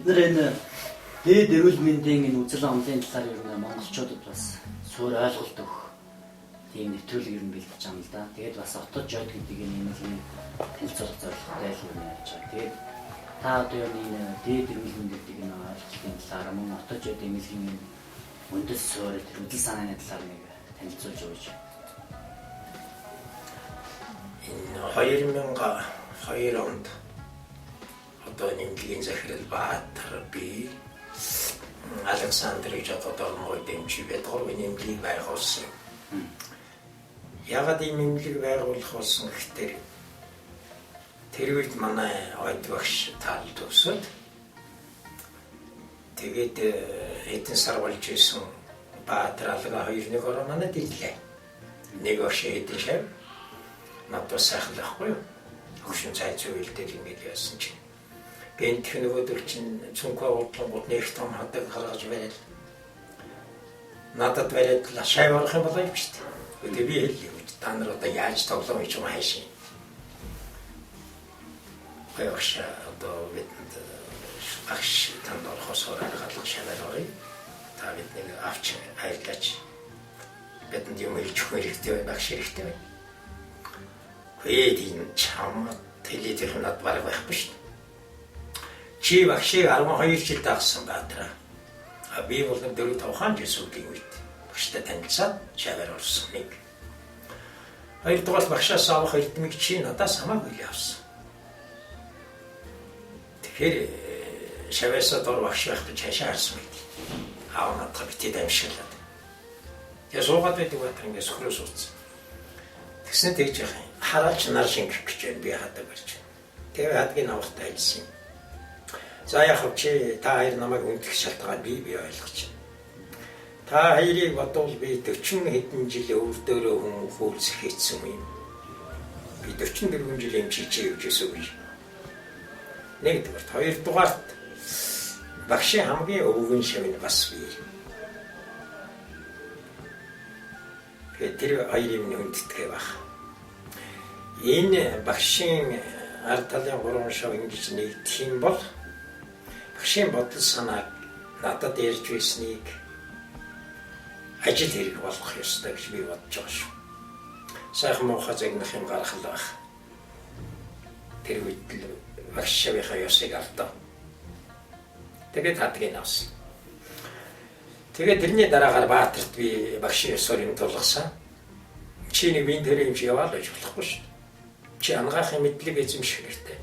бид нар энэ дээд эрүүл мэндийн энэ үзэл онолын талаар ер нь монголчуудад бас суур ойлголт өгөх тийм нэвтрүүлэг ер нь бэлдэж байгаа юм л да. Тэгээд бас отод жод гэдэг энэ юм танилцуулах зорилготой л юм яаж байгаа. Тэгээд та одоо ер нь энэ дээд эрүүл мэнд гэдэг энэ ойлголтын талаар мөн отод жод эмнэлгийн үндэс суур тэр үзэл санааны талаар нэг танилцуулж өгөөч. Энэ 2002 онд одоо нэмлэгийн захирал Баатар би Александрич одоо мой дэмжиж бэдгэр нэмлэг байгуулсан. Ягаад ийм нэмлэг байгуулах болсон гэхээр тэр үед манай ойд багш тал төгсөд тэгээд хэдэн сар болж исэн Баатар алга 2-1 ороо манад ирлээ. Нэг багш хэдэн шав надад сайхлахгүй. Хөшин цай зүйлдэл ингэж яасан чинь бэнт нөгөөдөр чинь цүнхээ удлангууд нэг том хадаг гаргаж барил. Надад бариад шай орох юм болоо юм шүү дээ. Тэгээд би хэллээ. Та нар одоо яаж тоглоом хийж байгаа хайшин. Хоёрш одоо бидэнд агш танд орохоос гаргалах шанаар орё. Та бидний авч айлгаач. Бидэнд юм хэлж өгөх хэрэгтэй байна, багш хэрэгтэй байна. Хөөе чам телевизээр над бараг байхгүй шүү. Чи багшийг 12 жил дагсан Баатар. Би бол 4-5 жил сүүлийн үед багштай танилцаад шавар орсон нэг. Хоёрдугаар багшаас авах эрдмийг чи надаас хамаагүй авсан. Тэгэхээр шаваасаа дор багш байх гэж хашаа харсан мэт. Аав надад битээ дамжуулаад. Я суугаад байдаг Баатар ингээс хөрөөс ууцсан. Тэгснэ тэгж яах юм. Хараач нар шингэх гэж байна би хадаг барьж. Тэгээ хадгийг авахтай ажилласан юм. За яах вэ чи та хоёр намайг үндэх шалтгаан би ойлгож байна. Та хоёрыг бодвол би 40 хэдэн жил өвдөрөө хүмүүхүүлсэх хийсэн юм. Би 44 жил эмчилж явж байсан үе. Нэгдүгээр, хоёрдугаарт багшийн хамгийн өвгөн шавны бас би. Тэр хоёрын хүндэтгэ баг. Энэ багшийн ард талын 3 шав ингэж нэгдэх юм бол багшийн бодол санааг надад ярьж байсныг ажил хэрэг болгох ёстой гэж би бодож байгаа шүү. Сайхан муухай загнах юм гарах л байх. Тэр үед багш шавынхаа ёсыг алдаа. Тэгээд хадгийг авсан. Тэгээд тэрний дараагаар Баатарт би багшийн ёсоор юм тулгасан. Чи нэг вин тэр юм шиг яваал гэж болохгүй шүү. Чи ангаахын мэдлэг эзэмших хэрэгтэй.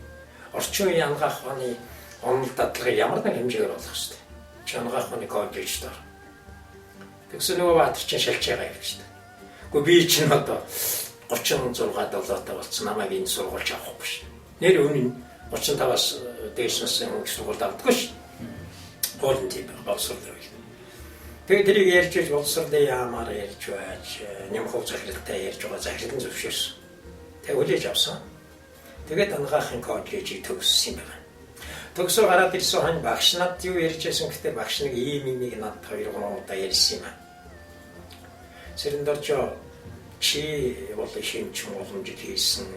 Орчин үеийн ангаах ухааны онол дадлагыг ямар нэг хэмжээгээр болох хэрэгтэй. Чи ангаах ухааны коллежд дор. Тэгсэн нөгөө Баатар чинь шалж байгаа юм шүү дээ. Гэхдээ би чинь одоо 36-7-тай болсон намайг энэ сургуульч авахгүй шүү. Нэр үнэн 35-аас дээшнээс юм сургуульд авдаггүй шүү. Хоолн тийм боловсрол. Тэгээд тэрийг ярьж иж боловсролын яамаар ярьж байж нэмэх захиралтай ярьж байгаа захирал нь зөвшөөрсөн. Тэгээд үлээж авсан. Тэгээд ангаахын коллежийг төгссөн юм байна. Төгсөө гараад ирсэн хань багш над юу ярьж байсан гэхдээ багш нэг ийм нэг надад 2-3 удаа ярьсан юм аа. Сэрэндорчо чи бол шинж боломжит хийсэн.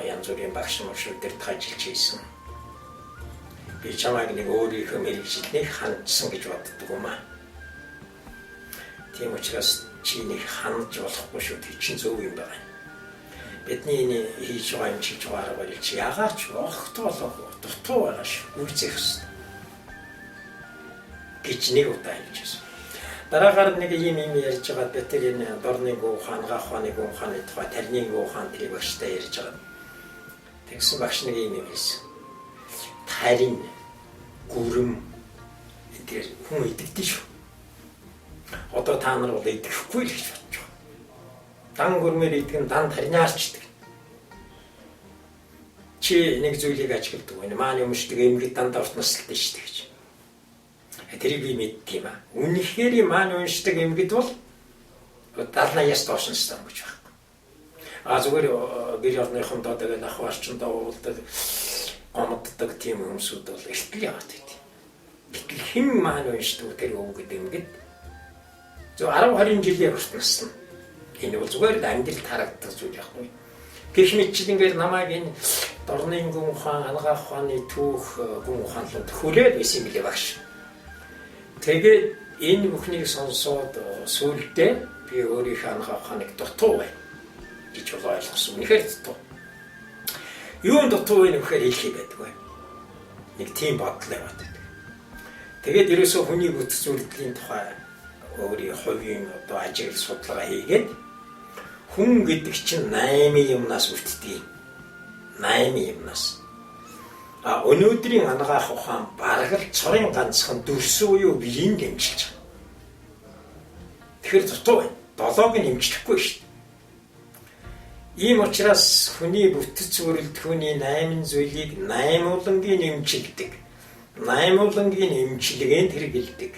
Янз бүрийн багш мөршүүд дээр ажиллаж хийсэн. Би чамайг нэг өөрийнхөө мэргэжилтнийг хандсан гэж боддог юм аа. Тийм учраас чи нэг хандж болохгүй шүү дээ чи зөв юм байна. Бидний энэ хийж байгаа юм чиж байгаагаар бол чи ягаач огт болов дутуу байгаа шүү. Үүсэх хэвээр. Гэж нэг удаа хэлжсэн. Дараагаар нэг юм ярьж байгаа би тэр энэ дорны гоо хаан гаах хааны гоо хааны тухай тарны гоо хаан тэр багштай ярьж байгаа. Тэгсэн багш нэг юм хэлсэн. Тарин гүрэм тэр хүн идэгдэж шүү. Одоо та нар бол идэхгүй л гэж бодож байгаа. Дан гүрмээр идэх нь дан таринаарчдаг. Чи нэг зүйлийг ажигладаг байна. Маань юмшдаг эмгэг дандаа урт насалтай шүү дээ гэж. Тэрийг би мэддэг юм аа. Үнэхээр маань уншдаг эмгэгд бол 70-80-аас доош настай гэж байхгүй. Зүгээр гэр орныхон доо тэгээд ах орчиндөө уулдаг гомддог тийм хүмүүсүүд бол эртэл яваад байт. Гэтэл хэн маань уншдаг тэр өвгөд эмгэгд 10-20 жилийн урт насна. Энэ бол зүгээр амьдрал харагддаг зүйл яахгүй. Гэх мэтчил ингээд намайг энэ Дорны гүн ухаан, анагаах ухааны түүх гүн ухаанлууд хүрээд байсан юм билээ багш. Тэгээд энэ бүхнийг сонсоод сүүлдээ би өөрийнхөө анагаах ухааныг дутуу байна гэж ойлгосон. Үнэхээр дутуу. Юунд дутуу вэ гэхээр хэлхий байдгүй. Нэг тийм бодол яваад байдаг. Тэгээд ерөөсөө хүний бүтэц үйлдэлийн тухай өөрийн хувийн одоо ажил судалгаа хийгээд хүн гэдэг чинь 8 юмнаас үлддэг. 8 юмнаас. Өнөөдрийн анагаах ухаан бараг л цорын ганцхан дүрс буюу биеийг дэмжиж байгаа. Тэгэхээр дутуу байна. 7-ыг нэмжлэхгүй шүү дээ. Ийм учраас хүний бүтэц бүрэлдэхүүний 8 зүйлийг 8 улангийн нэмжилдэг. 8 улангийн нэмжлэгэнд хэрэгэлдэг.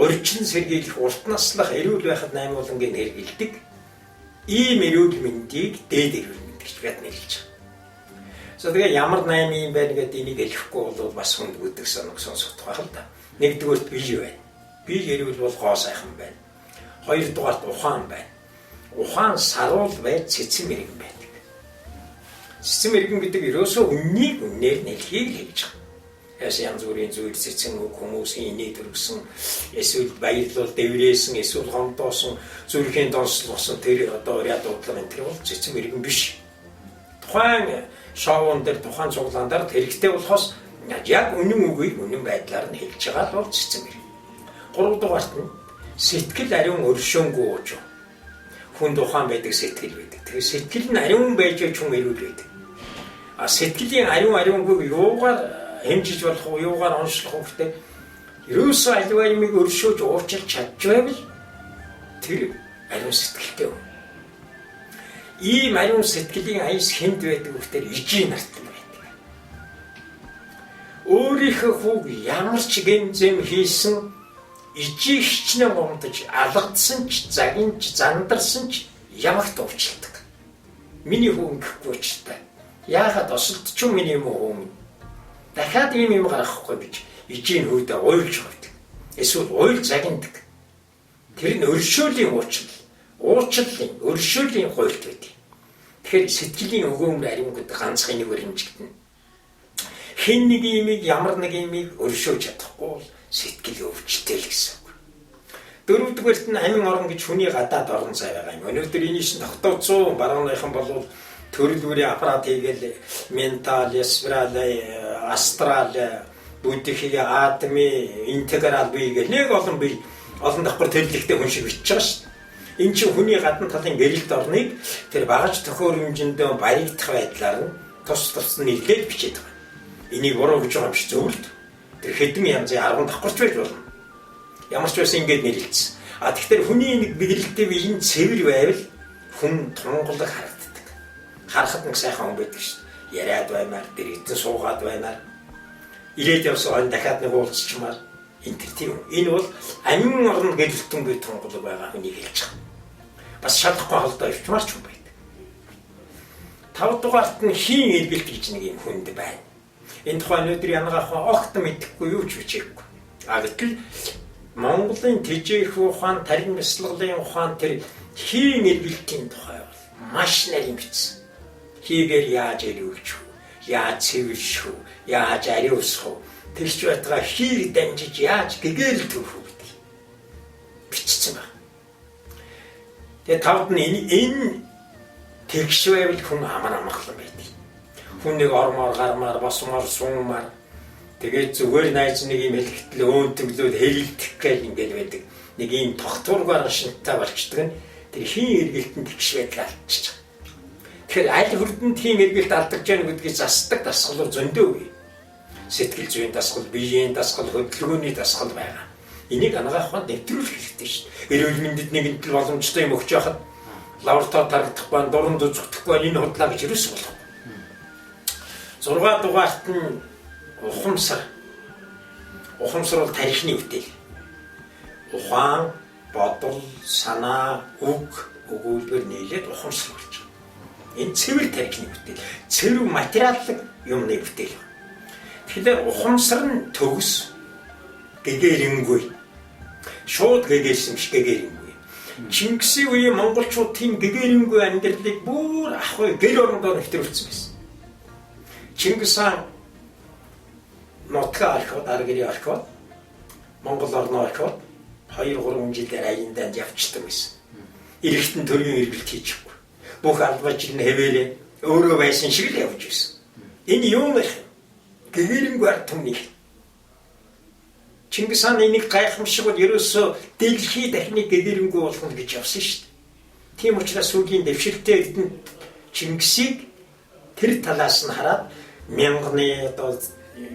Урьдчилан сэргийлэх урт наслах эрүүл байхад 8 улангийн хэрэгэлдэг. Ийм эрүүл мэндийг дээд эрүүл мэнд гэж бид нэрлэж байгаа. Тэгээ ямар 8 юм байна гэдээ энийг хэлэхгүй бол бас хүнд бүдэг санаг сонсох байх л да. Нэгдүгээрт бие байна. Бие эрүүл бол гоо сайхан байна. Хоёрдугаарт ухаан байна. Ухаан саруул байж цэцэн мэрэгэн байдаг. Цэцэн мэрэгэн гэдэг ерөөсөө үннийг үнээр нэлхийг хэлж байгаа. Яс янз бүрийн зүйл цэцэн хүмүүсийн инээ төргсөн, эсвэл баярлал дэврээсэн, эсвэл гомдоосон, зүрхийн донслогсон тэр одоо яа дуудлага энэ бол цэцэн мэрэгэн биш. Тухайн шоуун дээр тухайн цуглаан дээр хэрэгтэй болохоос яг үнэн үгийг үнэн байдлаар нь хэлж байгаа бол цэцэн мэрэгэн. 3 дугаарт нь сэтгэл ариун өршөөнгүй ууж. Хүнд ухаан байдаг сэтгэл байдаг. Тэгэхээр сэтгэл нь ариун байж хүн эрүүл байдаг. Сэтгэлийн ариунгүй юугаар хэмжиж болох уу, юугаар онцлох уу гэдэг ерөөсөө аливаа юмыг өршөөж уучилж чадчихвал тэр ариун сэтгэлтэй юм. Ийм ариун сэтгэлийн аяс хэнд байдаг гэхдээ ижийн нартал байдаг. Өөрийнхөө хүүг ямар ч гэмзэм хийсэн ижийг хичнээн гомдож алгадсан ч загинж зандарсан ч ямагт уучлалдаг. Миний хүү ингэхгүй ч та. Яагаад осолдч юм миний юм уу? Дахиад ийм юм гаргахгүй гэж ижийн хүүдээ уйлж байдаг. Эсвэл уйл загиндаг. Тэр нь өршөөлийн уучлалын өршөөлийн хуйлт байдаг. Тэгэхээр сэтгэлийн өгөөмөр ариун гэдэг ганцхан нэг хэмжигдэнэ. Хэн нэг юмыг ямар нэг юмыг өршөөж чадахгүй сэтгэл өвчтэй л гэсэн үг. 4-р нь амин орон гэж хүний гадаад орон зай байгаа юм. Өнөөдөр энэ шин тогтооцсон барууныхан бол төрөл бүрийн аппарат хийгээл ментал, спираль, астрал, бүддхий, атми, интеграл бие гэх нэг олон бие олон давхар төрлөختөө хүн шиг бичиж байгаа шүү. Энэ чинь хүний гадна талын гэрэлт орныг тэр багаж төхөөрөмжөндөө баригдах байдлаар нь тус нэрлээд бичээд байгаа. Энийг буруу гэж байгаа юм шиг зөвлөлт. Тэр хэдэн янзын 10 давхарч байж болно. Ямар ч байсан ингэж нэрлэлцсэн. Тэгэхээр хүний нэг гэрэлтээ биеийн цэвэр байвал хүн тунгалаг харагддаг. Харахад нэг сайхан хүн байдаг шүү. Яриад баймаар, дэрэгдэн суугаад баймаар. Ирээд явсан дахиад нэг уулзчмаар энэ тийм. Энэ бол амин орн гэрэлтэнгүй тунгалаг байгаа хүнийг хэлж байгаа. Бас шалахгүй холдоо өвчмарч хүн байдаг. 5 дугаарт нь хийн эргэлт гэж нэг юм хүнд байна. Энэ тухайн өнөөдөр янагаах огт мэдэхгүй юу ч бичээгүй. Гэтэл Монголын тэжээх ухаан, тарин бясалгалын ухаан тэр хийн эргэлтийн тухай бол маш нарийн бичсэн. Хийгээр яаж эрүүлж үү? Яаж цэвэрших үү? Яаж ариусгах үү? Тэрч байтгаа хийг дамжиж яаж гэгэрэл төрөх үү гэдэг бичсэн байна. Тэгээ тавд нь энэ тэгш байвал хүн амар амгалан байдаг. Хүн нэг ормоор гармаар босмоор суумаар тэгээд зүгээр найз нэг юм хэлэхдээ өөнтөглөөд хэлэлдэх гэл ингээл байдаг. Нэг ийм тогтворгаар шинтаа болчдөг нь тэр хийн эргэлтэнд тэгш байдал алдчихж байгаа. Тэгэхээр аль хүрдэнд хийн эргэлт алдаж яах гэдгийг засдаг дасгалууд зөндөө үе. Сэтгэл зүйн дасгал, биеийн дасгал, хөдөлгөөний дасгал байгаа. Энийг анагаах ухаанд нэвтрүүлэх хэрэгтэй шүү дээ. Эрүүл мэндэд нэгэнт л боломжтой юм өгч яхад лаборатори тарагдах ба дуранд үзэгдэх ба энэ худлаа гэж юус болох. 6 дугаарт нь ухамсар. Ухамсар бол тарихны үтэл. Ухаан, бодол, санаа, үг, өгүүлбэр нийлээд ухамсар болж байгаа. Энэ цэвэр тарихны үтэл. Цэвэр материаллык юмны үтэл. Тэгэхээр ухамсар нь төгс гэгэрэнгүй. Шууд гэгэрсэн биш гэгэрэнгүй. Чингисийн үеийн монголчууд тийм гэгэрэнгүй амьдралыг бүр ахуй гэр орондоо нэвтрүүлсэн байсан. Чингис хаан нутгаа орхиод, арга гэрээ орхиод, Монгол орноо орхиод 2-3 жилээр аянданд явчихдаг байсан. Иргэдэн төрийн эргэлт хийчихгүй. Бүх албажил нь хэвээрээ өөрөө байсан шиг л явж байсан. Энэ юу нэх гэгэрэнгүй ард түмний. Чингис хаан энийг гайхамшиг бол ерөөсөө дэлхий дахны гэгэрэнгүй болгоно гэж явсан шүү дээ. Тийм учраас сүүлийн дэвшилттэй эдэн Чингисийг тэр талаас нь хараад мянганы одоо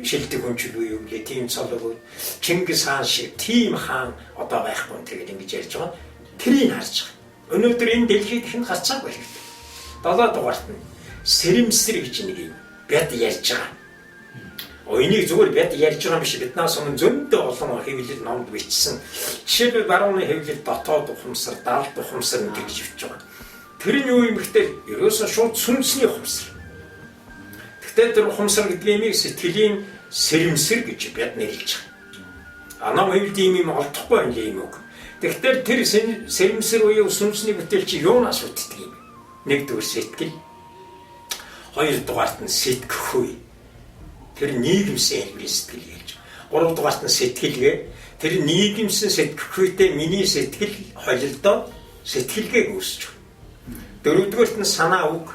шилдэг хүнчлгүй юу гээ тийм цолог Чингис хаан шиг тийм хаан одоо байхгүй тэгээд ингэж ярьж байгаа. Тэрийг харж байгаа. Өнөөдөр энэ дэлхийд хэн гарцаагүй хэрэгтэй. 7 дугаарт нь сэрэмсэр гэж нэг юм бяд ярьж байгаа. Энийг зүгээр бяд ярьж байгаа биш, биднээс өмнө зөндөө олон хэвлэл номд бичсэн. Жишээлбэл барууны хэвлэл дотоод ухамсар, даалт ухамсар гэж бичиж байгаа. Тэр нь юу юм гэхээр ерөөсөө шууд сүнсний ухамсар. Тэгтээ тэр ухамсар гэдгийг сэтгэлийн сэрэмсэр гэж бяд нэрлэж байгаа. Ном хэвлэлд юм олдохгүй юм үг. Тэгэхээр тэр сэрэмсэр буюу сүнсний бүтээл чи юунаас үүддэг юм? Нэгдүгээр сэтгэл, хоёрдугаарт нь сэтгэхүй. Тэр нийгэмсэн хэлбэрийн сэтгэл ярьж байгаа. Гуравдугаарт нь сэтгэлгээ. Тэр нийгэмсэн сэтгэхүйтэй миний сэтгэл холилдоо сэтгэлгээг үүсэж байна. Дөрөвдүгээрт нь санаа үг,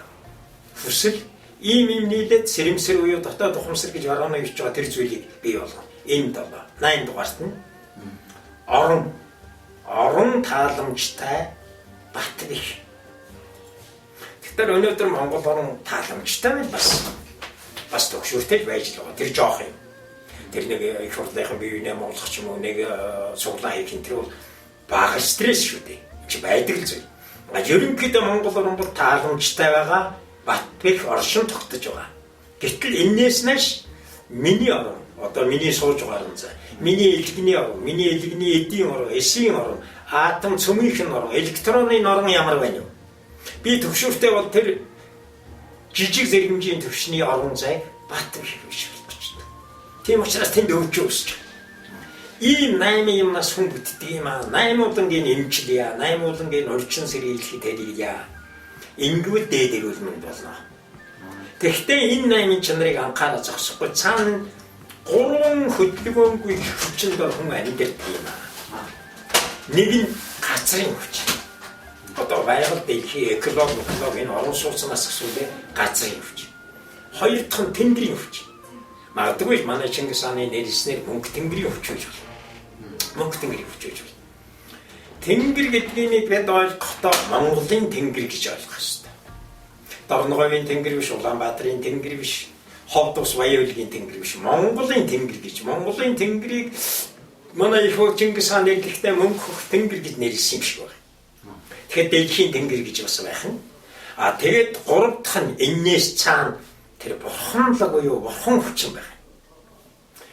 хүсэл ийм нийлээд сэрэмсэр буюу дотоод ухамсар гэж орооно гэж байгаа тэр зүйлийг бий болгоно. Энэ 7. 8 дугаарт нь орон тааламжтай бат бих. Тэгэхээр өнөөдөр Монгол орн тааламжтай байна бас төгшөртэй байж л байгаа. Тэр жоох юм. Тэр нэг их хурлынхан биеийн Монголч юм уу нэг суглаа хийх энэ бол бага стресс шүү дээ. Чи байдаг л зүйл. Ерөнхийдөө Монгол орн бол тааламжтай байгаа. Бат бих оршин тогтож байгаа. Гэтэл энээс нааш миний орн одоо миний сууж байгаа орн зай. Миний элэгний орн, миний элэгний эдийн орн, эсийн орн, атом цөмийнхэн орн, электронны орн ямар байна вэ? Би төвшөртэй бол тэр жижиг зэрэгмжийн төвшний орон зайг бат бих биш болж байна. Тийм учраас тэнд өвчөө өсч. Ийм 8 юмнаас хүн бүтдэг юм аа. 8 удангийн эмчлэе, 8 удангийн орчин сэргийлэх тэрийя. Ингэвэл дээдэрүүлмэн болно. Тэгэхдээ энэ 8 чанарыг анхаараа зогсохгүй цаана 3 хөдөлгөөнгүй хүчинд хүн амьдэрдэг юм аа. Нэг нь газрын хүч. Одоо байгаль дэлхийн экологи энэ орон сууцнаас асуудал газрын хүч. Хоёр дахь нь тэнгэрийн хүч. Магадгүй манай Чингис хааны нэрснээр мөнгө тэнгэрийн хүч гэж байна. Мөнгө тэнгэрийн хүч гэж байна. Тэнгэр гэдгийг бид ойлгохдоо Монголын тэнгэр гэж ойлгох ёстой. Дорноговын тэнгэр биш, Улаанбаатарын тэнгэр биш, Ховд ус Баян-Улгийн тэнгэр биш, Монголын тэнгэр гэж. Монголын тэнгэрийг манай их Чингис хаан нэрлэхдээ мөнгө хөх тэнгэр гэж нэрлсэн юм шиг байна. Тэгэхээр дэлхийн тэнгэр гэж бас байх нь. Тэгээд 3 дахь нь энээс цаана тэр бурханлаг буюу бурхан хүчин байх.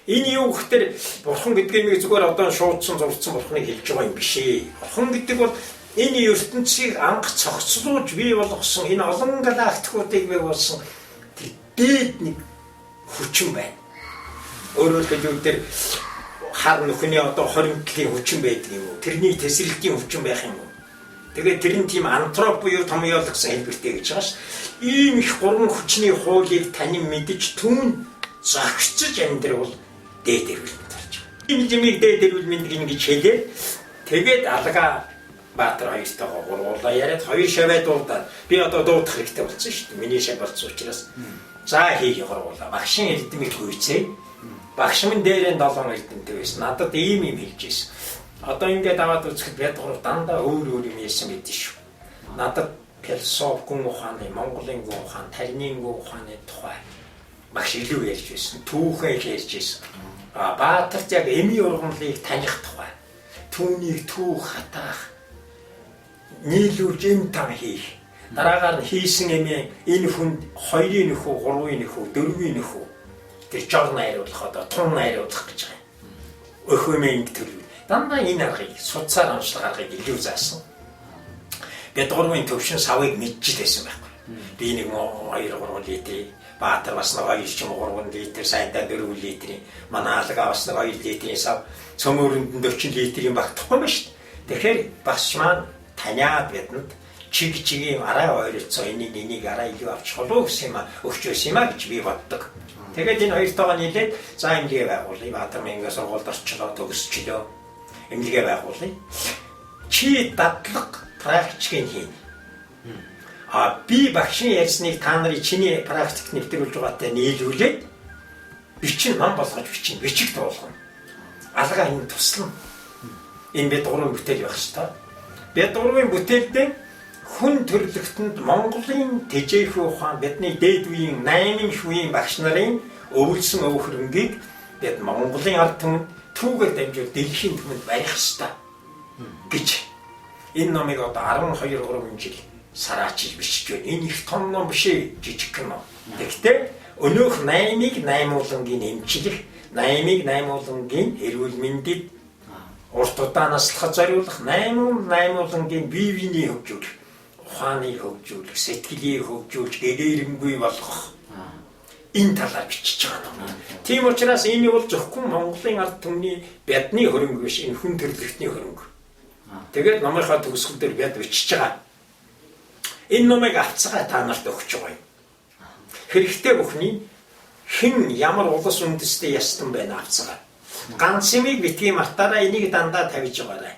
Энэ юу гэхээр бурхан гэдгийг зүгээр одоо шуудсан зурцсан бурханыг хэлж байгаа юм биш ээ. Бурхан гэдэг бол энэ ертөнцийг анх цогцлуулж бий болгосон энэ олон галактикуудыг бий болсон тэр дээд нэг хүчин байна. Өөрөөр хэлбэл хар нөхний одоо хоригдлын хүчин байдаг юм уу? Тэрний тесрэлтийн хүчин байх юм уу? Тэгээд тэр нь тийм антроп буюу томьёологсон хэлбэртэй гэж байгаа ш. Ийм их 3 хүчний хуулийг танин мэдж түүн зохицож амьдрал дээд эрүүлмэнд гарч байгаа. Энэ жимийг дээд эрүүлмэнд ингэж хэлээ. Тэгээд алга Баатар хоёртойгоо гурвуулаа яриад хоёр шаваа дуудаад би одоо дуудах хэрэгтэй болсон шүү дээ. Миний шав болсон учраас за хийх гурвуулаа. Багшийн эрдэмийг гүйцээ. Багш минь дээрээ 7 эрдэмтэй байсан. Надад ийм юм хэлж ирсэн. Одоо ингээд аваад үзэхэд бид гурав дандаа өөр юм ярьсан гэдэг шүү. Надад философи гүн ухааны, Монголын гүн ухаан, тарины гүн ухааны тухай багш илүү ярьж байсан. Түүхэн ярьж байсан. Баатарт яг эми ургамлыг таних тухай. Түүнийг түүх хатаах, нийлүүлж эм тан хийх. Дараагаар нь хийсэн эмээ энэ хүнд 2-ын нөхөө, 3-ын нөхөө, 4-ийн нөхөө тэр жор найруулах одоо тун найруулах гэж байгаа. Өхөөмийн төрөл. Дандаа энэ аргыг судсаар онцлог аргыг илүү заасан. Бид гурвын төвшин савыг мэдчил байсан байхгүй. Би нэг 2-3 литр, Баатар бас нэг 2-3 литр, Сайдаа 4 литрийн, манай алга бас нэг 2 литрийн сав, цөмөрөнд 40 литрийн багтахгүй юм ба шүү дээ. Тэгэхээр багш маань таниад бидэнд чигийн араа ойролцоо энийг араа илүү авч болов гэсэн юм өгч байсан юм гэж би боддог. Тэгээд энэ хоёртойгоо нийлээд за эмнэлгээ байгуулъя. Баатармынгийн сургуульд орчлоо, төгсчлөө. Эмнэлгээ байгуулъя. Чи дадлага практикийг хийн. Би багшийн ярьсныг та нарын чиний практикт нэвтрүүлж байгаатай нийлүүлээд бичин ном болгож бичиг дуулгана. Алгаа энэ туслана. Энэ бядгуурын бүтээл байх ёстой. Бядгуурын бүтээлдээ хүн төрлөختөнд Монголын тэжээхүй ухаан бидний дээд үеийн 8 шүийн багш нарын өвлсөн өв хөрөнгийг бид Монголын ард түмэнд түүгээр дамжуулж дэлхийн түмэнд барих ёстой гэж энэ номыг одоо 12-3 жил сараачиж бичиж байна. Энэ их том ном биш ээ, жижиг ном. Гэхдээ өнөөх 8-ыг 8-уулангийн эмчлэх, 8-ыг 8-уулангийн эрүүл мэндэд урт удаан наслахад зориулах, 8-8-уулангийн бие биений хөгжүүлэх, ухааны хөгжүүлэх, сэтгэлийг хөгжүүлж гэгээрэнгүй болгох. Энэ талаар бичиж байгаа ном. Тийм учраас энэ бол зөвхөн Монголын ард түмний бядны хөрөнгө биш, энэ хүн төрөлхтний хөрөнгө. Тэгээд номынхаа төгсгөл дээр бяд бичиж байгаа. Энэ номыг авцгаа та нарт өгч байгаа юм. Хэрэгтэй бүхний хэн ямар улс үндэстэй ястан байна авцгаа. Ганц юмыг битгий мартаараа энийг дандаа тавьж байгаарай.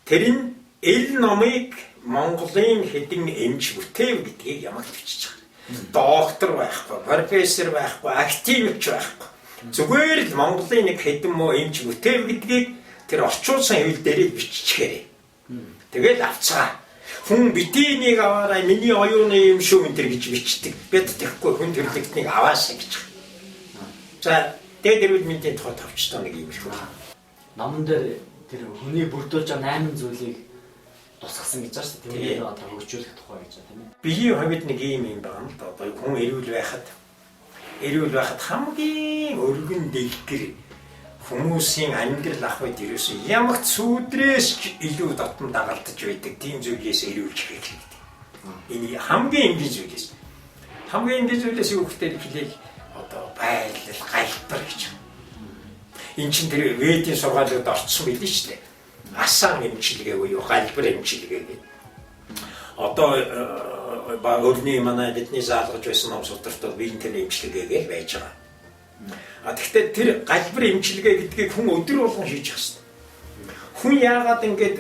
Тэр нь эл номыг Монголын хэдэн эмч бүтэв гэдгийг ямагт бичиж байгаа. Доктор байхгүй, профессор байхгүй, активч байхгүй. Зүгээр л Монголын нэг хэдэн муу эмч бүтэв гэдгийг тэр орчуулсан хэвлэл дээр биччихээрэй. Тэгэл авцгаа. Хүн битий нэг аваарай, миний оюуны юм шүү энэ гэж бичдэг. Бид тэгэхгүй хүн төрлөختнийг аваасаа гэж. За, дээд эрүүл мэндийн тухай товчтой нэг юм шүү. Номон дээр тэр хүний бүрдүүлж байгаа 8 зүйлийг тусгасан гэж байна шүү дээ. Тэгээд одоо хөгжүүлэх тухай гэж байна тийм ээ. Биеийн хувьд нэг юм байна л да. Одоо хүн эрүүл байхад хамгийн өргөн дэлгэр хүмүүсийн амьдрал ах үед ерөөсөө ямагт сүдрээс илүү дотн дагалдаж байдаг тийм зүйлээс эрүүлж хэрэгтэй. Энэ хамгийн энгийн зүйлээс. Хамгийн энгийн зүйлээс юу гэхээр хэлээл одоо байлал, гальбар гэж. Энд чинь тэр ведийн сургаалууд орцсон билээ шүү дээ. Асан эмчилгээ буюу гальбар эмчилгээ гэдэг. Одоо өрний манай бидний заалгаж байсан ном судалтууд биентэй эмчилгээгээл байж байгаа. Тэгэхдээ тэр гальбар эмчилгээ гэдгийг хүн өдөр болгон хийж байгаа шүү. Хүн яагаад ингэж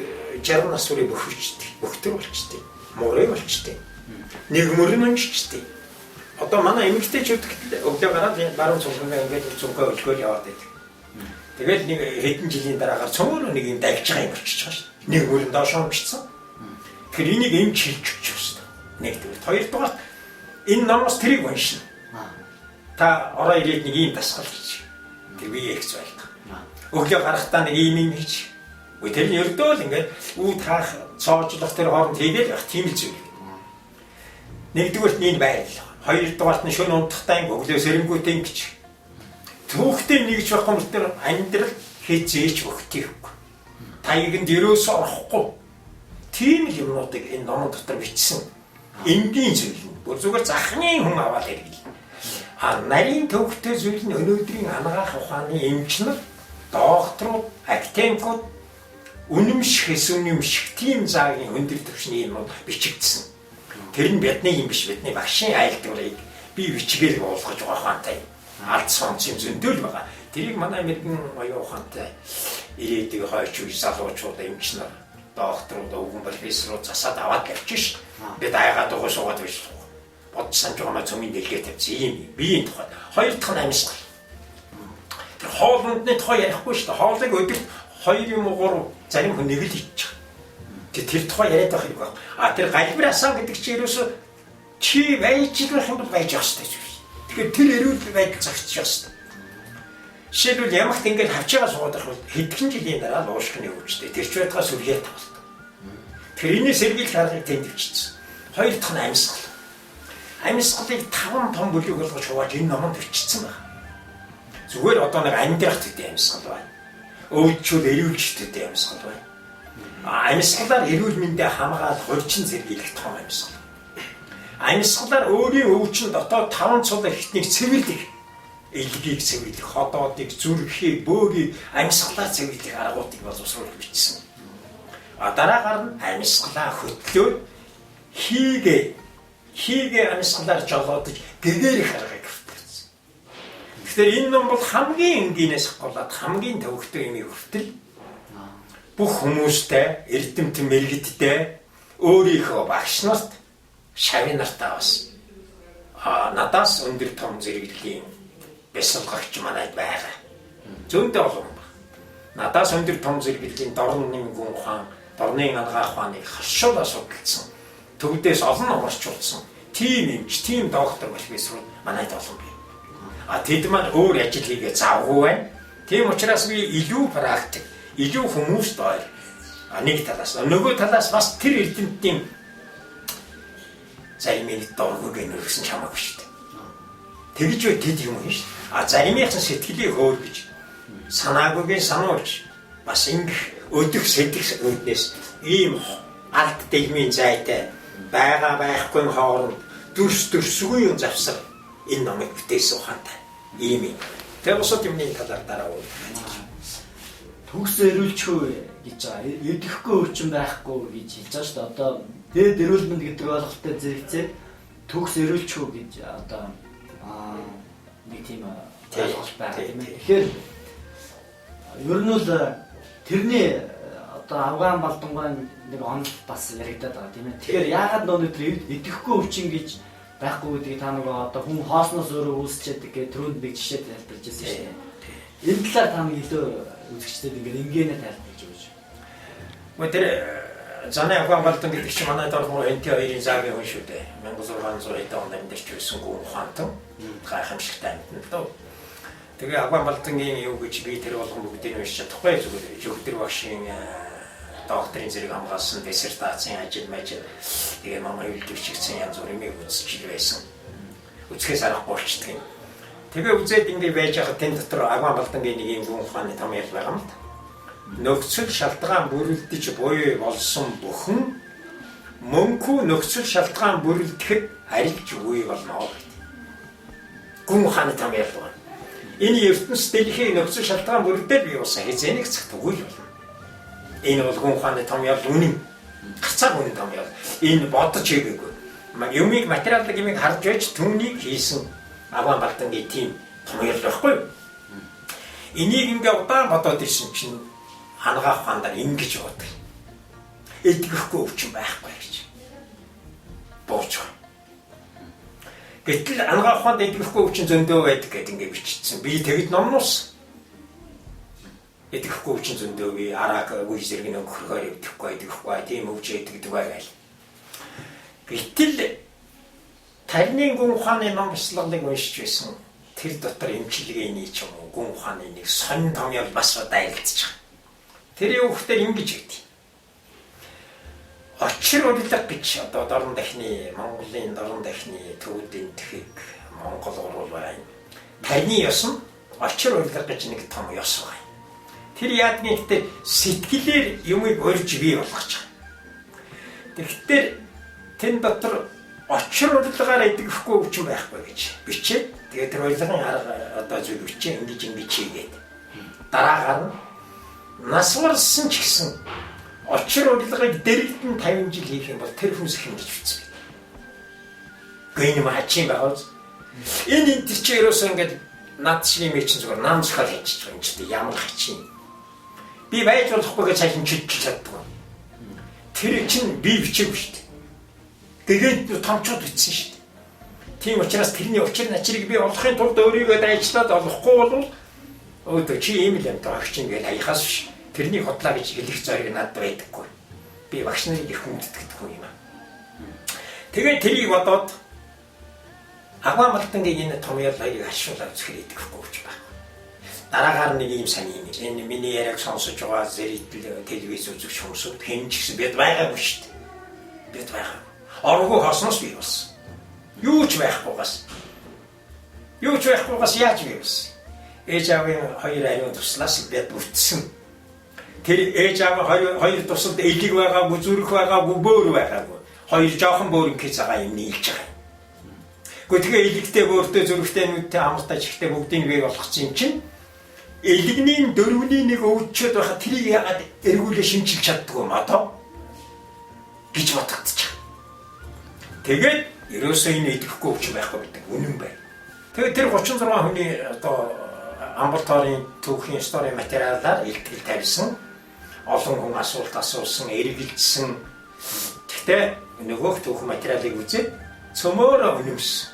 60 нас хүрээ бөхөвчтэй, бөхтөр болчтой, морой болчтой. Нэг мөрөн унжчтой. Одоо манай эмэгтэйчүүд өглөө гараад баруун цуглаа ингэж цуглаа өлгөөл яваад байдаг. Тэгээд нэг хэдэн жилийн дараагаар цөмөр нэг юм давж байгаа юм болчихж байгаа шүү. Нэг мөрөн доош унжчихсан. Тэр энийг эмч хийж өгч шүү. Нэгдүгээр, хоёрдугаар энэ номоос тэрийг уншина. Та ороо ирээд нэг ийм дасгал хийж. Тэр бие их зайлах. Өглөө гарахтаа нэг ийм хийж. Тэр нь ердөө л ингээд үү таах, цоожлох тэр хооронд хийгээл байх тийм л зүйл. Нэгдүгээрт нь байл. Хоёрдугаарт нь шөнө унтахтаа өглөө сэрэнгүүтэй ингэж. Түүхтэй нэгж байхгүй юм тэр амьдрал хизээч өгтөхгүй. Таянд ерөөсөө орохгүй. Тийм л юмнуудыг энэ номон дотор бичсэн. Энгийн зүйл. Бүр зүгээр захны хүн аваад иргэл. Нарийн төвхтэй зүйл нь өнөөдрийн анагаах ухааны эмчнэр, докторууд, академикууд үнэмших, эсүнэмших тийм заагийн өндөр түвшний юмнууд бичигдсэн. Тэр нь бидний юм биш, бидний багшийн айлтгуулыг би бичгээр болгож байгаа ухаантай. Алт сонц юм зөндөл байгаа. Тэрийг манай Америкийн оюун ухаантай ирээдүйн хойч үе залуучууд, эмчнэр, докторууд, өвгөн профессорууд засаад аваад явчих ш. Бид айгаад угаас суугаад байж. Бодсон ч юм аа цөмийн дэлгээ тавьсан юм. Биеийн тухай. Хоёр дахь нь амьсгал. Тэр хоолндны тухай ярихгүй шүү дээ. Хоолыг өдөрт 2 юм уу 3 зарим хүн нэг л хийчих. Тэр тухай яриад байх юм байна. Тэр галбир асан гэдэг чинь ерөөсө чи байж байх юм бол байж явах хэрэгтэй. Тэгэхээр тэр эрүүл байдал зохицох ёстой. Жишээлбэл ямагт ингээд хавчаага суугаад байх бол хэдхэн жилийн дараа уушхны өвчтэй. Тэр ч байтугай сүлгээр тавлт. Тэр энэ сэргийлэх аргыг тэмдэвчсэн. Хоёр дахь нь амьсгал. Амьсгалыг 5 том бүлэг болгож хувааж энэ номонд бичсэн байна. Зүгээр одоо нэг амьдрах төдий амьсгал байна. Өвчүүд эрүүлж төдий амьсгал байна. Амьсгалаар эрүүл мэндэ хамгаалах урьдчилан зэргийлэх том амьсгал. Амьсгалаар өөрийн өвчин дотоод 5 цул ихтнийг цэвэрлэх, элгийг цэвэрлэх, ходоодыг, зүрхийг, бөөгийг амьсгалаар цэвэрлэх аргуудыг боловсруулж бичсэн. Дараагаар нь амьсгалаа хөтлөөд хийгээ амьсгалаар жолоодож гэгэрэх аргыг хүртсэн. Тэгэхээр энэ ном бол хамгийн энгийнээс голоод хамгийн төвөгтэй юм хүртэл бүх хүмүүстэй, эрдэмтэн мэрэгдтэй, өөрийнхөө багш нарт, шавь нартаа бас надаас өндөр том зэрэглэлийн бясалгагч манайд байгаа. Зөндөө олон байна. Надаас өндөр том зэрэглэлийн дорны гүн ухаан, дорны ангаа ухааныг хашуулаа судалсан. Төвдөөс олон ном орчуулсан. Тим эмч, тим доктор болчихсон манайд олон байна. Тэд маань өөр ажил хийгээ завгүй байна. Тийм учраас би илүү практик, илүү хүмүүст ойр. Нэг талаас, нөгөө талаас бас тэр эрдэмтдийн заримын доргыг нөргсөн чамаагүй шүү дээ. Тэгж бай тэд юм шүү дээ. Заримынхан сэтгэлийг хөөр гэж санаагүйгээ сануулж бас ингэх өдөх сэтгэх үүднээс ийм алт дэлмийн зайтай байгаа байхгүй хооронд дүрсгүй юм завсар энэ номыг бүтээсэн ухаантай ийм юм. Тэр босод юмны талаар дараа уу. Төгс эрүүлчгүй гэж байгаа. Идэхгүй өвчин байхгүй гэж хэлж байгаа шүү дээ. Одоо дээд эрүүлмэнд гэдэг ойлголттой зэрэгцээ төгс эрүүлчгүй гэж одоо нэг тийм ойлголт байна тийм ээ. Тэгэхээр ер нь бол тэрний одоо Афган балдангайн нэг онол бас яригадаад байгаа тийм ээ. Тэгэхээр яагаад өнөөдөр идэхгүй өвчин гэж байхгүй гэдгийг та нөгөө одоо хүн хоосноос өөрөө үүсчихэд гэх түрүүнд нэг жишээ тайлбарлаж байсан шүү дээ. Энэ талаар та нэг илүү үзэгчдэд ингээд ингээнэ тайлбарлаж өгөөч. Тэр Заны Афган балдан гэдэг чинь манай дормор NT2-ийн заагийн хүн шүү дээ. 1600 хэд онд амьдарч байсан гүн ухаантай гайхамшигтай амьтан дөө. Тэгээ Афган балдангийн юу гэж би тэр болгон бүгдийг уншиж чадахгүй зүгээр Жөгдөр багшийн докторийн зэрэг хамгаалсан диссертацийн ажил мажил тэгээ манай үйлдвэрчигдсэн янз бүрийн үзэж байсан. Үзэхээс аргагүй болчихдаг юм. Тэгээ үзээд ингэ байж хахад тэн дотор Афган балдангийн нэг юм гүн ухааны том ял байгаа юм. Нөхцөл шалтгаан бүрэлдэж буй болсон бүхэн мөнхөө нөхцөл шалтгаан бүрэлдэхэд арилж үгүй болно. Гүн ухааны том ял байна. Энэ ертөнц дэлхийн нөхцөл шалтгаан бүрэлдээд бий болсон хэзээник цагт үгүй болно. Энэ бол гүн ухааны том ял үнэн. Гацаа үнэн том ял. Энэ бодож хийгээгүй. Юмыг материалын юмыг харж байж түүнийг хийсэн Афган балдангийн тийм том ял байхгүй. Энийг ингээ удаан бодоод ирсэн чинь хангаах хандаар ингэж боддог. Идэхгүй өвчин байхгүй гэж. Бууч. Гэтэл хангаах ханд идэхгүй өвчин зөндөө байдаг гэдэг ингээ бичсэн. Би тэгэд номнус. Идэхгүй өвчин зөндөө би араг үе зэрэг нэг хөргөөр идэхгүй тийм өвчин идэг байгаал. Гэтэл тарны гүн ухааны ном бяцлаглыг уншиж байсан. Тэр дотор эмчилгээний ч юм уу гүн ухааны нэг сонин том ял бас дайлцж байгаа. Тэр юухтэр ингэж гэдэг. Очир урилга гэж одоо дорн дахны Монголын дорн дахны төвүүдийн тхийг Монгол урвал байна. Тарны ёсон очир урилга гэж нэг том ёс байна. Тэр яадны гэдэг сэтгэлээр юмыг урьж бий болгож байгаа. Тэгэхээр тэн дотор очир урилгаар идэхгүй өвчин байхгүй гэж бичээд тэгээд тэр урилгын арга одоо зүйл бичээ ингэж хийгээд дараагаар нь насварсан ч гэсэн очир урилгыг дэрэгдэн 50 жил хийх юм бол тэр хүнс хэмжиж бичсэн. Гэнэ мачийн байгаас энэ чи ерөөсөө ингээд над шиг юм чинь зүгээр нам зохиол хийчих юм чи ямар хачин. Би байж болохгүй гэж цаашин чидч чаддаг. Тэр чинь би бичээгүй шүү дээ. Тэгээд томчууд бичсэн шүү дээ. Тийм учраас тэрний учир начрыг би олохын тулд өөрийгөө дайчлаад олохгүй бол өөдөө чи ийм л юм даа гэж ингээд хаяхаас биш. Тэрний хотлаа гэж хэлэх зориг надад байдаггүй. Би багш нарыг их хүндэтгдэггүй юм аа. Тэгээд тэрийг бодоод Афган балдангийн энэ том ял хоёрыг хашуулаад үзэхээр идэхгүй ч байна. Дараагаар нэг юм сайн юм. Энэ миний яриаг сонсож байгаа зэрэгтэл телевиз үзэх хүмүүсүүд хэн ч гэсэн бид байгаагүй шүү дээ. Бид байгаа. Оргоо хосноос бий болсон. Юу ч байхгүйгаас яаж бий болсон. Ээж аавын хоёр ариун туслаас бид бүтсэн. Тэр ээж аав хоёр тусалд элэг байгаагүй, зүрх байгаагүй, бөөр байгаагүй. Хоёр жоохон бөөрийн кицагаа юм нийлж байгаа. Гэхдээ элэгтэй, бөөртэй, зүрхтэй, нүдтэй, амартай, чихтэй бүгдийг бий болгоцсон юм чинь элэгний дөрөвний нэг өвчөд байхад тэрийг яагаад эргүүлээ шимчилж чаддгүй юм одоо гэж бодогдчих. Тэгээд ерөөсөө энэ идэхгүй өвч байхгүй гэдэг үнэн бай. Тэгээд тэр 36 хүний одоо амбулаторийн түүхийн стори материалаар илтгэл тавьсан. Олон хүн асуулт асуусан, эргэлжсэн. Гэхдээ нөгөөх түүхэн материалыг үзээд цөмөөрөө үнэмсэн.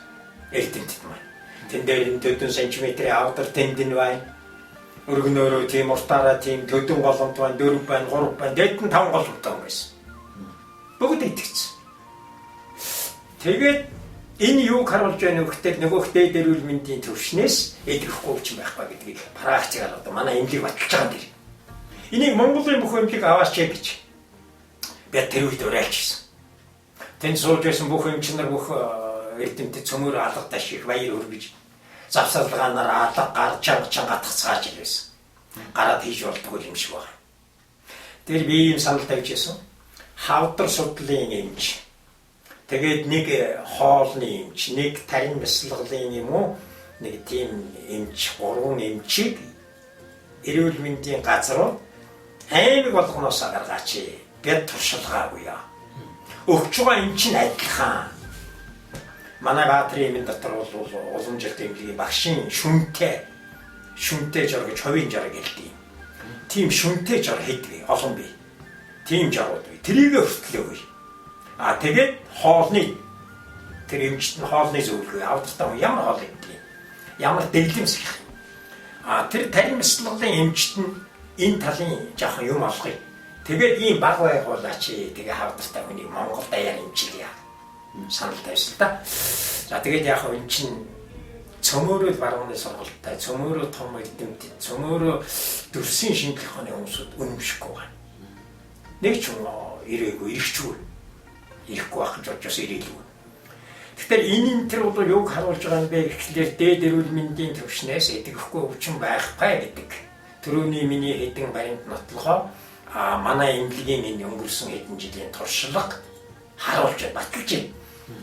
Эрдэмтэд маань. Тэн дээр 4 см-ийн авдар тендин байна. Өргөнөөрөө тийм уртаараа тийм төдөн голомт байна, 4 байна, 3 байна, дээд нь 5 голомттой байсан. Бүгд итгэцсэн. Тэгээд энэ юуг харуулж байна вэ гэхээр нөгөөх дээд эрүүл мэндийн төвшнээс эдгэхгүй ч байхгүй гэдгийг практикаар одоо манай эмнэлэг баталж байгаа юм. Энийг Монголын бүх эмнэлэг аваач гэж би тэр үед уриалжсэн. Тэнд сууж байсан бүх эмчнэр бүх эрдэмтэд цөмөр алга таш их баяр өргөж завсарлагаанаар алга гарч гатгацгааж ирсэн. Гараад хийж болдгоо юм шиг байна. Тэр би юм санал тавьж байсан. Хавдар судлалын эмч. Тэгээд нэг хоолны эмч, нэг тарин бясалгалын юм уу? Нэг тийм эмч, 3 эмчийг эрүүл мэндийн газар руу аймаг болгоноос гаргаач. Бид туршилгаагүй яа. Өгч байгаа эмч нь адилхан. Манай Баатарын эмэн дотор бол уламжлалт эмнэлгийн багшийн шүнтэй жоргож ховийн жорг гэлдэг. Тийм шүнтэй жор хийдэг олон бий. Тийм жоргууд бий. Тэрийг өртлөөгүй. Тэгээд хоолны тэр эмчт нь хоолны зөвлөгөө авдартаа ямар хоол идэх юм. Ямар дэглэмсэх. Тэр тарин бясалгалын эмчт нь энэ талын жоохон юм олохыг. Тэгээд ийм баг байгуулаач. Тэгээ хавдартаа хүнийг Монгол даяар эмчилээ. Санал тавьсан та. За тэгээд яг энэ чинь цөмөөрөө барууны сургалттай, цөмөөрөө том эрдэмтэд, цөмөөрөө дөрвсөн шинжлэх ухааны хүмүүсүүд үнэмшихгүй байна. Нэг ч юм ирээгүй, ирчихгүй. Ирэхгүй байх гэж бодож ирээлгүй. Тэгэхээр энэ тэр бол юуг харуулж байгаа юм бэ гэхлээр дээд эрүүл мэндийн төвшнээс эдгэхгүй өвчин байхгүй гэдэг. Төрөний миний хэдэн баримт нотлохоо манай эмнэлгийн энэ өнгөрсөн хэдэн жилийн туршлага харуулж баталж байна.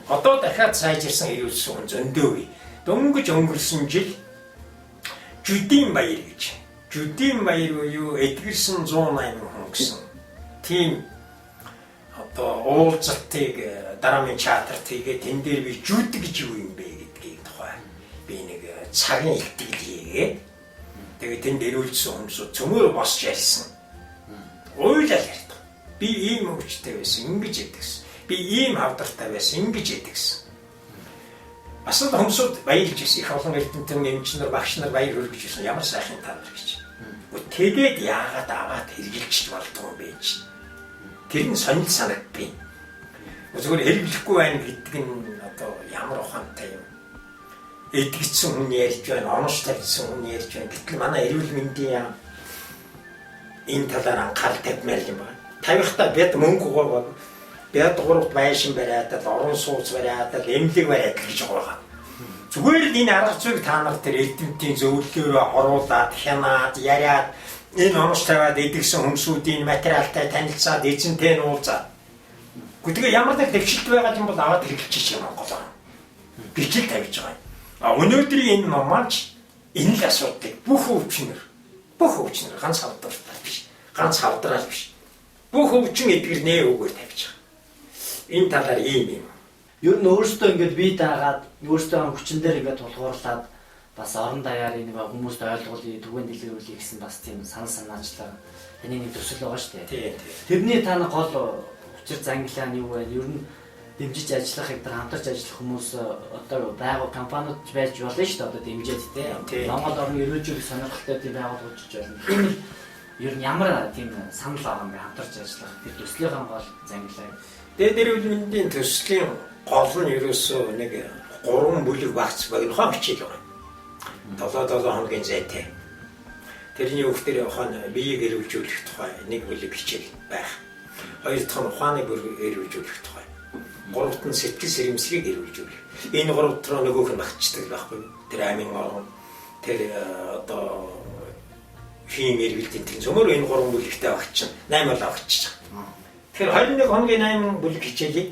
Одоо дахиад сайжирсан ирүүлсэн хүн зөндөө бий. Дөнгөж өнгөрсөн жил Жүдийн баяр гэж. Жүдийн баяр буюу эдгэрсэн 180 хүн гэсэн. Тийм одоо уулзалтыг дараамын чатарт хийгээд тэн дээр би жүд гэж юу юм бэ гэдгийг тухай би нэг цагийн илтгэл хийгээд тэгээд тэнд ирүүлсэн хүмүүс цөмөр босч ярьсан. Уйлал ярьдаг. Би ийм өвчтэй байсан ингэж ядгсан. Би ийм авдартай байсан ингэж ядгсан. Бас л хүмүүсд баярлж ирсэн. Их олон эрдэмтэн эмчнэр багш нар баяр хүргэж ирсэн. Ямар сайхан таа гэж. Тэгээд яагаад аваад хэрглэж болдгоо юм бэ чи. Тэр нь сонир санагдав. Зүгээр хэрэглэхгүй байна гэдэг нь одоо ямар ухаантай юм. Эдгэцсэн хүн ярьж байна, онош тавьсан хүн ярьж байна. Гэтэл манай эрүүл мэндийн яам энэ талаар анхаарал тавьмаар юм байна. Тавихтаа бид мөнгө гоо бид гуравт байшин бариад, орон сууц бариад, эмнэлэг бариад гэж байгаа. Зүгээр л энэ арга зүйг та нар тэр эрдэмтдийн зөвлөлөөрөө оруулаад, хянаад, яриад энэ онош тавиад эдгэсэн хүмүүсийн материалтай танилцаад, эзэнтэй нуулзаад. Гэхдээ ямар нэг дэвшилт байгаа юм бол аваад хэрэглэж юм Монгол. Бичил тавьж байгаа. Өнөөдрийн энэ номаач энэ л асуудыг бүх өвчнөр ганц хавдралтай биш. Ганц хавдрал биш. Бүх өвчин эдгэрнээ өгөөр тавьж байгаа. Энэ талаар ийм юм. Ер нь өөрөөсөө ингээд бие даагаад, өөрөөсөө хүчин дээр ингээд тулгуурлаад бас орон даяар нэг хүмүүст ойлгуулъя, түгээн дэлгэрүүлье гэсэн бас тийм санаачлаа. Таны нэг төсөл байгаа шүү дээ. Тэрний таны гол учир зангилаа нь юу вэ? Ер нь дэмжиж ажиллахыг хамтарч ажиллах хүмүүс одоо байгуу компаниуд байж болно шүү дээ. Одоо дэмжиж тий. Монгол орны эрүүл сонирхолтой тийм байгууллагууд ч болно. Тийм л ер нь ямар тийм санал байгаа юм бэ хамтарч ажиллах тэр төслийнхэн гол зангилаа. Дээд эрүүл мэндийн төслийн гол нь ерөөсөө нэг 3 бүлэг багц богинохон хичээл байна. 7 хоногийн зайтай. Тэрний өвтөр ухааны биеийг эрүүлжүүлэх тухай нэг бүлэг хичээл байх. Хоёр дахь нь ухааны бүрийг эрүүлжүүлэх тухай. Гуравт нь сэтгэл сэрэмсгийг эрүүлжүүлэх. Энэ гурав дотроо нөгөөх нь багчдаг байхгүй. Тэр амийн орон тэр одоо хийм эргэлтийн тэр зөвмөр энэ 3 бүлэгтэй багч 8 бол багчж байгаа. Тэгэхээр 21 хоногийн 8 бүлэг хичээлийг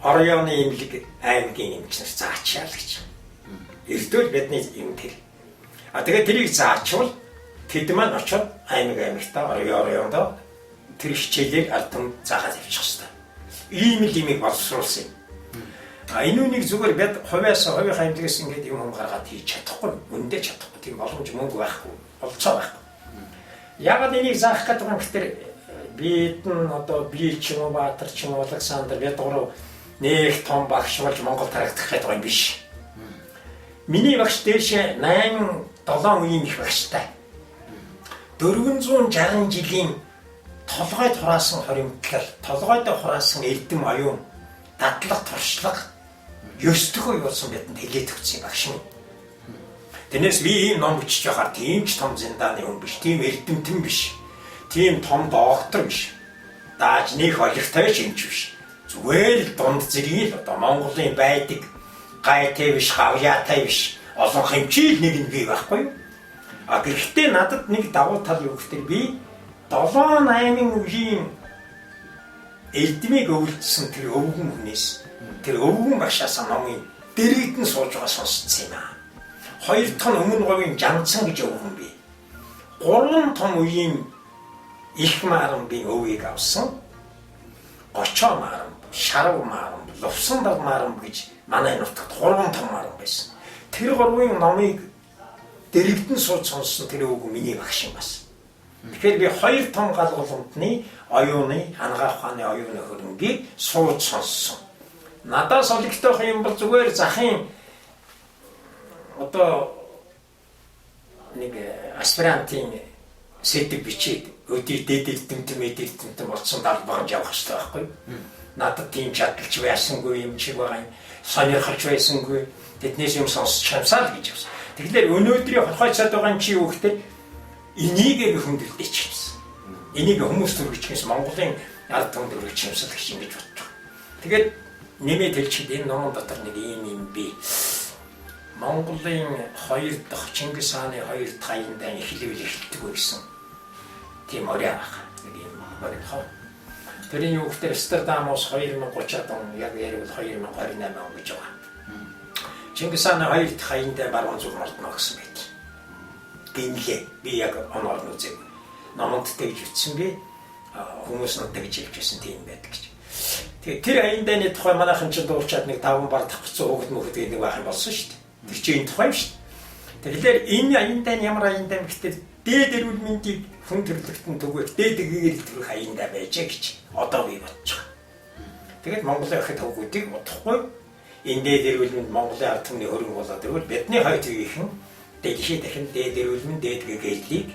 оройн эмнэлэг аймгийн эмч нар заачаал гэж. Эрдүүл бидний юм тэр. Тэгээд тэрийг заачвал тэд маань очоод аймагтаа оройндоо тэр хичээлээр ард түмэнд заагаад явчих хэвээр. Ийм л имийг боловсруулсан юм. Энэ үнийг зүгээр бид хувийн хаймдгаас ингээд юм гаргаад хийж чадахгүй, үндэ чадахгүй, тийм боломж мөнгө байхгүй, болцоо байхгүй. Ягаад энийг заах гэдэг юм гэхээр бид нь одоо би ч юм уу Баатар ч юм уу Александр бид гурав нэг том багш болж Монгол тарагдах гэдэг юм биш. Миний багш дээш 8 7 үеийн их багштай. 460 жилийн толгойд хураасан хоримтлал, толгойд хураасан эрдэм оюун, дадлаг туршлага ёстохоо юусан бидэнд хэлээд өгсөн багш минь. Тэрнээс би ийм ном бичиж байхаар тийм ч том зиндааны хүн биш, тийм эрдэмтэн биш, тийм том доктор биш, дааж нэг олигтой ч юмч биш. Зүгээр л дунд зэргийг одоо Монголын байдаг гайтай биш, хавьяатай биш, олон хэмжээл нэг нь бий байхгүй юу? Гэхдээ надад нэг давуу тал юу гэхээр би 7-8 үеийн эрдмийг өвлөдсөн тэр өвгөн хүнээс тэр өвгөн багшаас номын дэрэгдэн сууж байгаа сонсцсон юм аа. 2 тон өмнө говийн жанцсан гэж өвгөн би. 3 том үеийн их маран би өвийг авсан. Гочоо маран, шарав маран, лувсан даг маран гэж манай нутагт 3 том маран байсан. Тэр 3-ын номыг дэрэгдэн сууж сонссон тэр өвгөн миний багш юм бас. Тэгэхээр би 2 том галгууламтны оюуны хангаах ухааны оюуны хөрөнгийг сууж сонссон. Надаас олигтойх юм бол зүгээр захын одоо нэг аспирантын сэдв бичээд өдий дээдэл тэмтэмэдэлтэнтэй болсон далбагж явах хэрэгтэй байхгүй. Надад тийм чадалч байсангүй юм шиг байгаа юм. Сонирхолч байсангүй. Тэднээс юм сонсч хамсаа л гэж явсан. Тэгэхээр өнөөдрийн хорхойцоод байгаа чи юу гэхээр энийг хүндэлдэж хэлсэн. Энийг хүмүүс төрөгчгөөс Монголын ард түмэнд төрөгч юмсал гэж ингэж бодож байгаа. Тэгээд нэмээд хэлчихэд энэ номон дотор нэг юм бий. Монголын 2 дахь Чингис хааны 2 дахь аяндаа эхлэвэл эхэлдэг байсан. Тийм орой аа. Нэг юм орой хоо. Тэрийн юу гэхээр Амстердамоос 2030-ад он яг ярил 2028 он гэж байгаа. Чингис хааны 2 дахь аяндаа баруун зүг мордно гэсэн байт. Гинлээ би яг оноор нүзэг номонд тэгж ütсэн би хүмүүс надад гэж хэлжсэн тийм байдаг гэж. Тэгээ тэр аянданы тухай манайхан ч дуурчаад нэг 5 бар тавцсан хөөгд мөхөд нэг байх юм болсон шүү дээ. Тэр чинь энэ тухай шүү дээ. Тэгэхээр энэ аяндаа ямар аяндаа гэхдээ дээд эрүүл мэндийг хүн төрөлхтөн түгээх дээд гэгээр төрөх аяндаа байжээ гэж одоо би бодож байгаа. Тэгээд Монголын охид хөвгүүдийг бодохгүй энэ дээд эрүүл мэнд Монголын ард түмний хөрөнгө болоод тэгвэл бидний хойд үеийнхэн дэлхийд дахин дээд эрүүл мэнд дээд гэгээллийг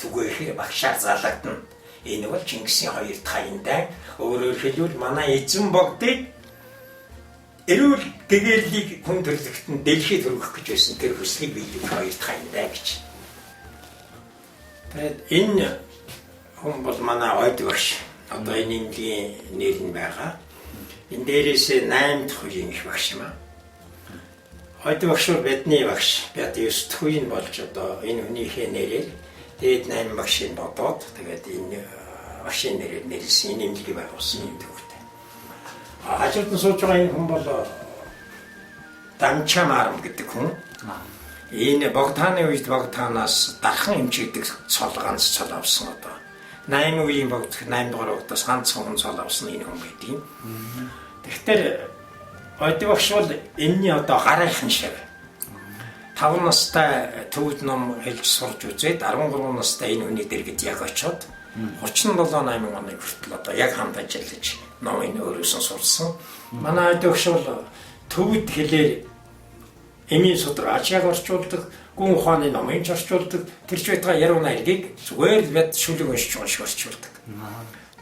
түгээхээр багшаар залгадна. Энэ бол Чингисийн 2 дахь аяндаа өөрөөр хэлбэл манай эзэн богдыг эрүүл гэгээллийг хүн төрөлхтөн дэлхийд хүргэх гэж байсан тэр хүслийг биелүүлэх 2 дахь аяндаа гэж. Тэгээд энэ хүн бол манай ойд багш. Одоо энэ имлийн нэр нь байгаа. Энэ дээрээс 8 дахь үеийн их багш юм аа. Ойд багш бидний багш. Бид 9 дахь үеийн болж одоо энэ хүнийхээ нэрээр дээд 8 багшийн бодоод тэгээд энэ багшийн нэрээр нэрлсэн энэ имлэг байгуулсан юм төгтэй. Хажууд нь сууж байгаа энэ хүн бол Дамчамарам гэдэг хүн. Энэ Богдхааны үед Богдхаанаас дархан эмчигдэг цол ганц цол авсан одоо. 8 үеийн Богдх 8 дугаар удаас ганцхан хүн цол авсан энэ хүн байдаг. Тэгэхээр ойд багш бол энэний одоо гарынхан шиг. 5 настай төвд ном хэлж сурж үзээд 13 настай энэ хүний дэргэд яг очиод 37-8 оны хүртэл одоо яг хамт ажиллаж номын өөрөөсөө сурсан. Манай ойд багш бол төвд хэлээр эмийн судар ачааг орчуулдаг, гүн ухааны номын орчуулдаг, тэрч байтга яруу найргийг зүгээр л бод шүлэг уншиж орчуулдаг.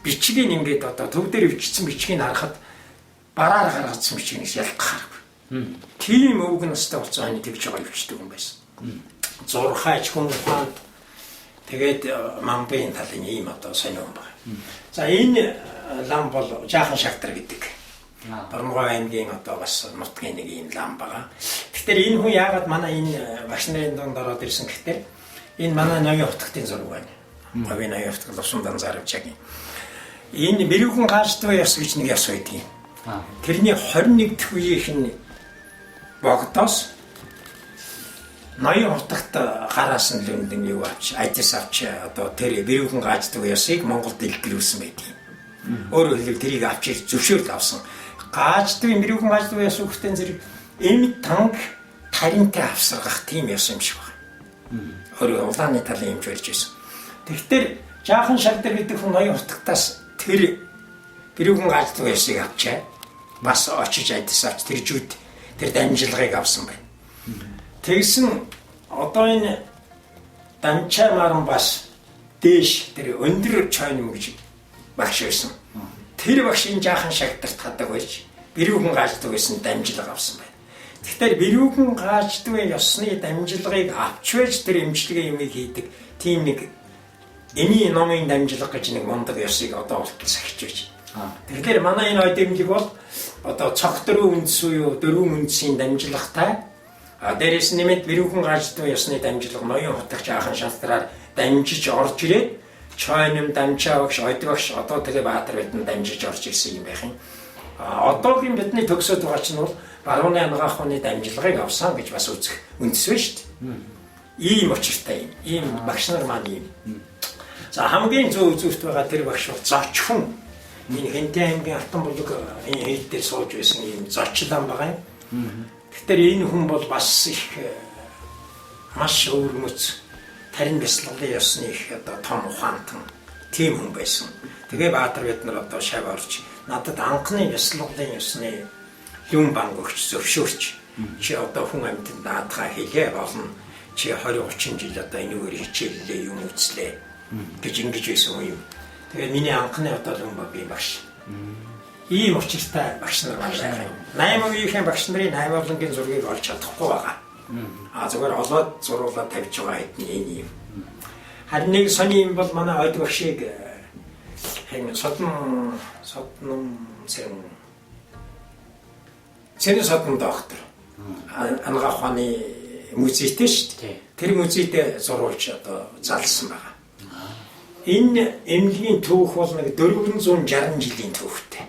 Бичгийг ингээд одоо төв дээр бичсэн бичгийг харахад бараар гаргацсан бичгээс ялгахааргүй. Тийм өвг настай болсон хань тэгж байгаа өвчтэй хүн байсан. Зурхаач хүн ухаанд тэгээд мамбын талын ийм одоо сонио юм байна. За энэ лам бол жаахан шагтар гэдэг. Бармгой аймгийн одоо бас нутгийн нэг ийм лам байгаа. Тэгэхээр энэ хүн яагаад манай энэ багш нарын донд ороод ирсэн гэхээр энэ манай ноён утгын зураг байна. Говийн ноён утгын лувсан данзаарвчагийн. Энэ мэрэгхэн гааштай яс гэж нэг яс байдгийг. Тэрний 21 дэх үеийнх нь Богдоос ноён хутагт гараас нь лүндэн юу авч айдас авч одоо тэр бэрүүхэн гааждаг ясыг Монголд илгэрлүүлсэн байдаг. Өөрөөр хэлбэл тэрийг авч ирж зөвшөөрөл авсан. Гааждаг бэрүүхэн гааждаг яс үхтэн зэрэг эм танг таринтай авсаргах тийм яс юм шиг байна. Өөрөөр улааны талын юмж барьж байсан. Тэгэхээр жаахан шагдар гэдэг хүн ноён хутагтаас тэр бэрүүхэн гааждаг ясыг авчаа. Бас очиж айдас авч тэр жүүд тэр дамжлагыг авсан байна. Тэгсэн одоо энэ Данчаа маран бас дээш тэр өндөр чойн гэж багш байсан. Тэр багшийн жаахан шагдарт хадаг байж бэрүүхэн гааждаг байсан дамжлага авсан байна. Тэгэхээр бэрүүхэн гааждаг ёсны дамжлагыг авч байж тэр эмчилгээ юмыг хийдэг тийм нэг эний номын дамжлага гэж нэг мундаг ёсыг одоо болтол сахиж байж. Тэгэхээр манай энэ ойдэмжлэг бол одоо цог дөрвөн үндэс уу дөрвөн үндэсийн дамжлагтай дээрээс нэмээд бэрүүхэн гааждаг ёсны дамжлага ноён хутагч жаахан шалтраар дамжиж орж ирээд чойным Данчаа багш ойд багш одоо тэгээ Баатар бидэн дамжиж орж ирсэн юм байх юм. Одоогийн бидний төгсөөд байгаа ч нь бол барууны ангаах ухааны дамжлагыг авсан гэж бас үзэх үндэс байна шүү дээ. Ийм учиртай юм. Ийм багш нар маань ийм. За хамгийн зөв үзүүрт байгаа тэр багш бол зочхон. Энэ Хэнтэй аймгийн Алтан булаг энэ хэд дээр сууж байсан ийм зочлон байгаа юм. Тэгэхээр энэ хүн бол бас их маш өвөрмөц тарин бясалгалын ёсны их одоо том ухаантан тийм хүн байсан. Тэгээ Баатар бид нар одоо шав орж надад анхны бясалгалын ёсны юм банг өгч зөвшөөрч чи одоо хүн амьтанд наадхаа хийлээ болно. Чи 20-30 жил одоо энэгээр хичээллээ юм үзлээ гэж ингэж байсан юм. Тэгээ миний анхны одоо юм би багш. Ийм учиртай багш нар байна. 8 үеийн багш нарын 8 болонгийн зургийг олж чадахгүй байгаа. Зүгээр олоод зуруулаад тавьж байгаа хэдэн энэ юм. Харин нэг сони юм бол манай ойд багшийг хэн содон содон доктор ангаах ухааны музейтэй шүү дээ. Тэр музейд зурулж одоо залсан байгаа. Энэ эмнэлгийн түүх бол нэг 460 жилийн түүхтэй.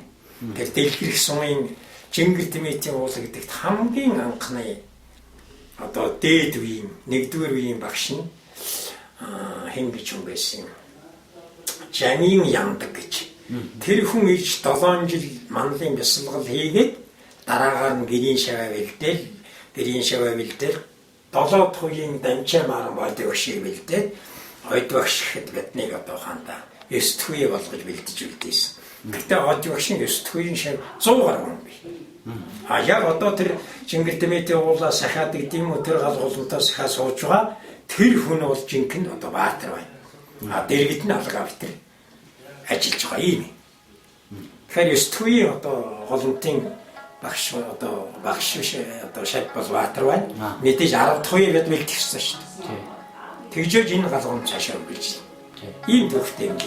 Тэр дэлгэрэх сумын Жингэр Тэмэтийн уул гэдэгт хамгийн анхны одоо дээд үеийн нэгдүгээр үеийн багш нь хэн гэж юм байсан. Жанин Яндаг гэж. Тэр хүн иж 7 жил манлын бясалгал хийгээд дараагаар нь гэрийн шаваа бэлдээл 7 дахь үеийн Данчаа маран бодыг өгшийг бэлдээд ойд багш гэхэд биднийг одоо хандаа 9 дэх үе болгож бэлдэж үлдээсэн. Гэтэ ойд багшийн 9 дэх үеийн шав 100 гаруй юм би. Яг одоо тэр Жингэр Тэмэтийн уулаа сахиад гэдэг юм уу тэр галгуултаа сахаа сууж байгаа тэр хүн бол жинхэнэ одоо Баатар байна. Дэргэд нь алгаа битэр ажиллаж байгаа юм. Тэгэхээр 9 дэх үеийн одоо голомтын багш одоо багш биш одоо шав бол Баатар байна. Мэдээж 10 дахь үе бид бэлтгэсэн шүү дээ. Тэгжээж энэ галгуун цаашаа үргэлж. Ийм төвхтэй юм.